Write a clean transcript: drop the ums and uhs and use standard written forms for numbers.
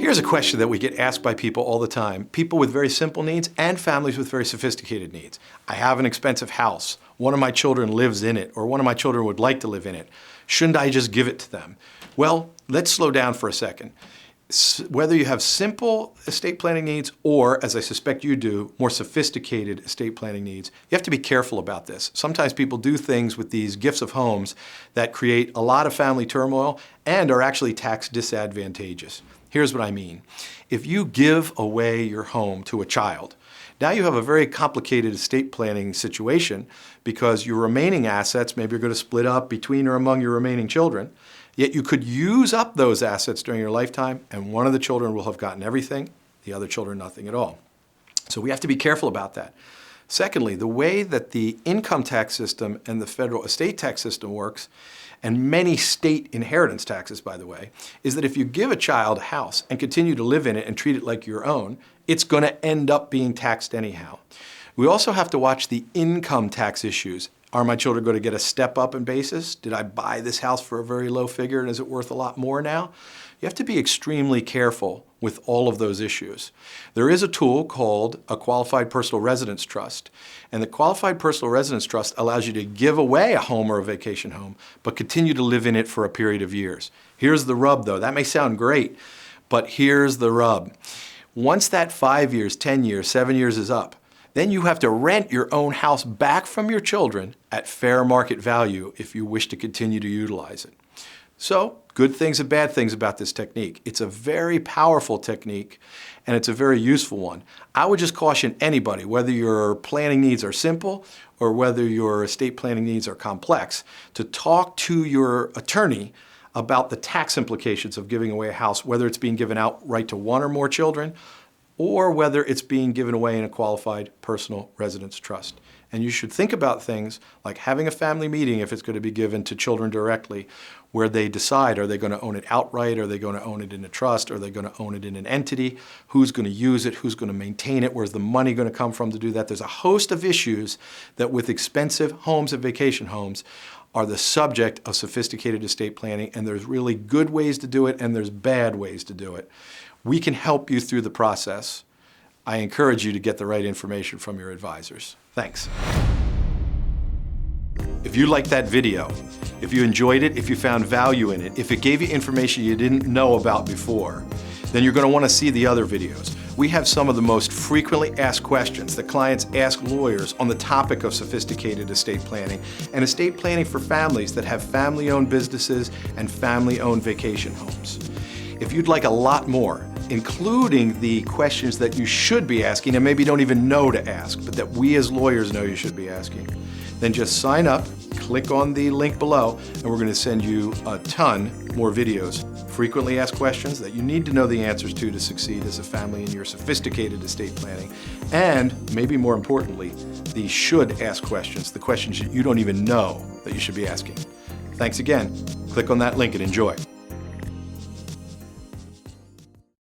Here's a question that we get asked by people all the time, people with very simple needs and families with very sophisticated needs. I have an expensive house. One of my children lives in it, or one of my children would like to live in it. Shouldn't I just give it to them? Well, let's slow down for a second. Whether you have simple estate planning needs or, as I suspect you do, more sophisticated estate planning needs, you have to be careful about this. Sometimes people do things with these gifts of homes that create a lot of family turmoil and are actually tax disadvantageous. Here's what I mean. If you give away your home to a child, now you have a very complicated estate planning situation because your remaining assets, maybe you're going to split up between or among your remaining children, yet you could use up those assets during your lifetime and one of the children will have gotten everything, the other children nothing at all. So we have to be careful about that. Secondly, the way that the income tax system and the federal estate tax system works, and many state inheritance taxes, by the way, is that if you give a child a house and continue to live in it and treat it like your own, it's going to end up being taxed anyhow. We also have to watch the income tax issues. Are my children going to get a step up in basis? Did I buy this house for a very low figure and is it worth a lot more now? You have to be extremely careful with all of those issues. There is a tool called a Qualified Personal Residence Trust, and the Qualified Personal Residence Trust allows you to give away a home or a vacation home, but continue to live in it for a period of years. Here's the rub though, that may sound great, but here's the rub. Once that 5 years, 10 years, 7 years is up, then you have to rent your own house back from your children at fair market value if you wish to continue to utilize it. So, good things and bad things about this technique. It's a very powerful technique and it's a very useful one. I would just caution anybody, whether your planning needs are simple or whether your estate planning needs are complex, to talk to your attorney about the tax implications of giving away a house, whether it's being given outright to one or more children or whether it's being given away in a qualified personal residence trust. And you should think about things like having a family meeting if it's going to be given to children directly, where they decide, are they going to own it outright, are they going to own it in a trust, are they going to own it in an entity, who's going to use it, who's going to maintain it, where's the money going to come from to do that. There's a host of issues that with expensive homes and vacation homes are the subject of sophisticated estate planning, and there's really good ways to do it and there's bad ways to do it. We can help you through the process. I encourage you to get the right information from your advisors. Thanks. If you liked that video, if you enjoyed it, if you found value in it, if it gave you information you didn't know about before, then you're going to want to see the other videos. We have some of the most frequently asked questions that clients ask lawyers on the topic of sophisticated estate planning and estate planning for families that have family-owned businesses and family-owned vacation homes. If you'd like a lot more, including the questions that you should be asking and maybe don't even know to ask, but that we as lawyers know you should be asking, then just sign up, click on the link below, and we're going to send you a ton more videos. Frequently asked questions that you need to know the answers to succeed as a family in your sophisticated estate planning, and maybe more importantly, the should ask questions, the questions that you don't even know that you should be asking. Thanks again. Click on that link and enjoy.